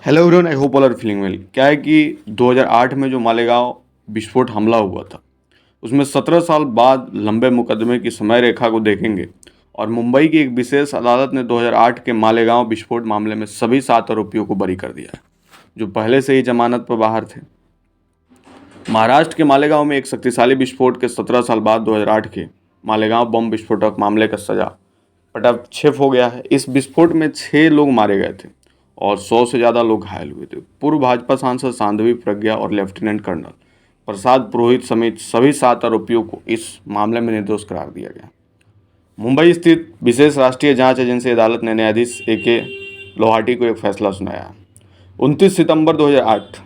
Hello everyone, I hope all are feeling well. क्या है कि 2008 में जो मालेगांव विस्फोट हमला हुआ था, उसमें 17 साल बाद लंबे मुकदमे की समय रेखा को देखेंगे और मुंबई की एक विशेष अदालत ने 2008 के मालेगांव विस्फोट मामले में सभी 7 आरोपियों को बरी कर दिया है, जो पहले से ही जमानत पर बाहर थे। महाराष्ट्र के मालेगांव में एक शक्तिशाली विस्फोट के 17 साल बाद 2008 के मालेगांव बम विस्फोटक मामले का सजा पटाक्षेप हो गया है। इस विस्फोट में 6 लोग मारे गए थे और 100 से ज़्यादा लोग घायल हुए थे। पूर्व भाजपा सांसद सांध्वी प्रज्ञा और लेफ्टिनेंट कर्नल प्रसाद पुरोहित समेत सभी 7 आरोपियों को इस मामले में निर्दोष करार दिया गया। मुंबई स्थित विशेष राष्ट्रीय जांच एजेंसी अदालत ने न्यायाधीश AK लोहाटी को एक फैसला सुनाया। 29 सितंबर 2008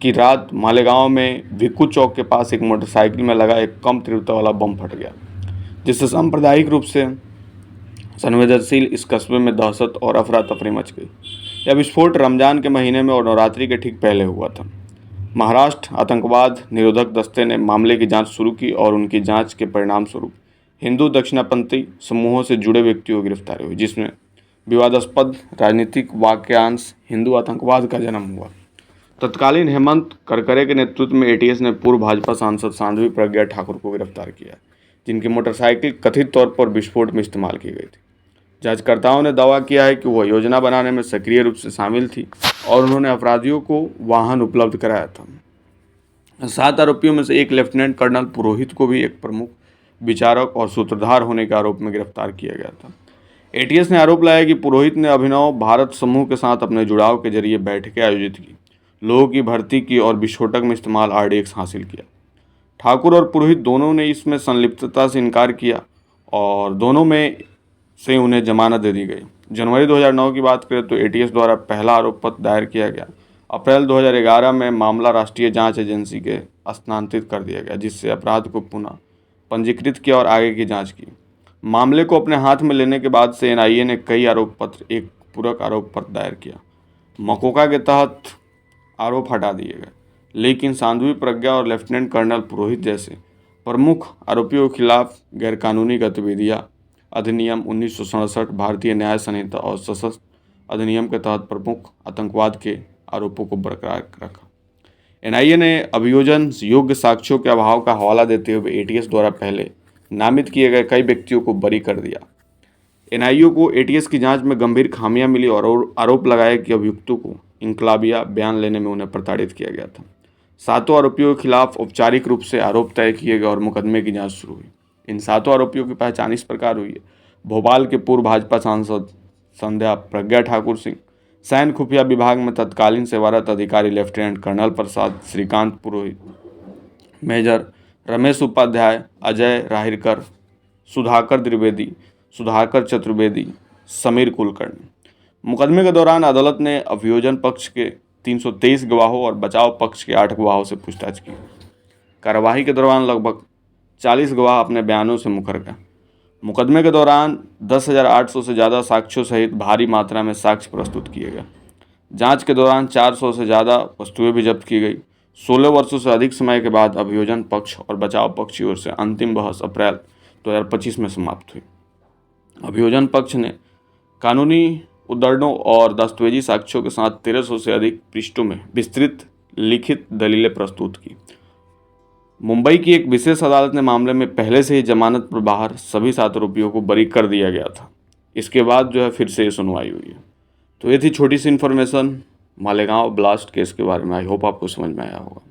की रात मालेगांव में भिक्खू चौक के पास एक मोटरसाइकिल में लगा एक कम तीव्रता वाला बम फट गया, जिससे सांप्रदायिक रूप से संवेदनशील इस कस्बे में दहशत और अफरा तफरी मच गई। यह विस्फोट रमजान के महीने में और नवरात्रि के ठीक पहले हुआ था। महाराष्ट्र आतंकवाद निरोधक दस्ते ने मामले की जांच शुरू की और उनकी जांच के परिणाम स्वरूप हिंदू दक्षिणापंथी समूहों से जुड़े व्यक्तियों की गिरफ्तारी हुई, जिसमें विवादास्पद राजनीतिक वाक्यांश हिंदू आतंकवाद का जन्म हुआ। तत्कालीन हेमंत करकरे के नेतृत्व में ATS ने पूर्व भाजपा सांसद सांध्वी प्रज्ञा ठाकुर को गिरफ्तार किया, जिनकी मोटरसाइकिल कथित तौर पर विस्फोट में इस्तेमाल की गई थी। जांचकर्ताओं ने दावा किया है कि वह योजना बनाने में सक्रिय रूप से शामिल थी और उन्होंने अपराधियों को वाहन उपलब्ध कराया था। 7 आरोपियों में से एक लेफ्टिनेंट कर्नल पुरोहित को भी एक प्रमुख विचारक और सूत्रधार होने के आरोप में गिरफ्तार किया गया था। ATS ने आरोप लगाया कि पुरोहित ने अभिनव भारत समूह के साथ अपने जुड़ाव के जरिए बैठकें आयोजित की, लोगों की भर्ती की और विस्फोटक में इस्तेमाल RDX हासिल किया। ठाकुर और पुरोहित दोनों ने इसमें संलिप्तता से इनकार किया और दोनों में से उन्हें जमानत दे दी गई। जनवरी 2009 की बात करें तो ATS द्वारा पहला आरोप पत्र दायर किया गया। अप्रैल 2011 में मामला राष्ट्रीय जांच एजेंसी के स्थानांतरित कर दिया गया, जिससे अपराध को पुनः पंजीकृत किया और आगे की जांच की। मामले को अपने हाथ में लेने के बाद से NIA ने कई आरोप पत्र एक पूरक आरोप पत्र दायर किया। मकोका के तहत आरोप हटा दिए गए, लेकिन सांध्वी प्रज्ञा और लेफ्टिनेंट कर्नल पुरोहित जैसे प्रमुख आरोपियों के खिलाफ गैरकानूनी गतिविधियां अधिनियम 1967, भारतीय न्याय संहिता और सशस्त्र अधिनियम के तहत प्रमुख आतंकवाद के आरोपों को बरकरार रखा। NIA ने अभियोजन योग्य साक्ष्यों के अभाव का हवाला देते हुए ATS द्वारा पहले नामित किए गए कई व्यक्तियों को बरी कर दिया। NIA को ATS की जांच में गंभीर खामियां मिली और आरोप लगाया कि अभियुक्तों को इनकलाबिया बयान लेने में उन्हें प्रताड़ित किया गया था। 7 आरोपियों के खिलाफ औपचारिक रूप से आरोप तय किए गए और मुकदमे की जांच शुरू हुई। इन 7 आरोपियों की पहचान इस प्रकार हुई है: भोपाल के पूर्व भाजपा सांसद संध्या प्रज्ञा ठाकुर सिंह, सैन्य खुफिया विभाग में तत्कालीन सेवारत अधिकारी लेफ्टिनेंट कर्नल प्रसाद श्रीकांत पुरोहित, मेजर रमेश उपाध्याय, अजय राहिरकर, सुधाकर द्विवेदी, सुधाकर चतुर्वेदी, समीर कुलकर्णी। मुकदमे के दौरान अदालत ने अभियोजन पक्ष के 323 गवाहों और बचाव पक्ष के 8 गवाहों से पूछताछ की। कार्यवाही के दौरान लगभग 40 गवाह अपने बयानों से मुकर गए। मुकदमे के दौरान 10,800 से ज़्यादा साक्ष्यों सहित भारी मात्रा में साक्ष्य प्रस्तुत किए गए। जांच के दौरान 400 से ज़्यादा वस्तुएं भी जब्त की गई। 16 वर्षों से अधिक समय के बाद अभियोजन पक्ष और बचाव पक्ष की ओर से अंतिम बहस अप्रैल 2025 में समाप्त हुई। अभियोजन पक्ष ने कानूनी उद्धरणों और दस्तावेजी साक्ष्यों के साथ 1300 से अधिक पृष्ठों में विस्तृत लिखित दलीलें प्रस्तुत की। मुंबई की एक विशेष अदालत ने मामले में पहले से ही जमानत पर बाहर सभी 7 आरोपियों को बरी कर दिया गया था। इसके बाद फिर से सुनवाई हुई है। तो ये थी छोटी सी इन्फॉर्मेशन मालेगांव ब्लास्ट केस के बारे में। आई होप आपको समझ में आया होगा।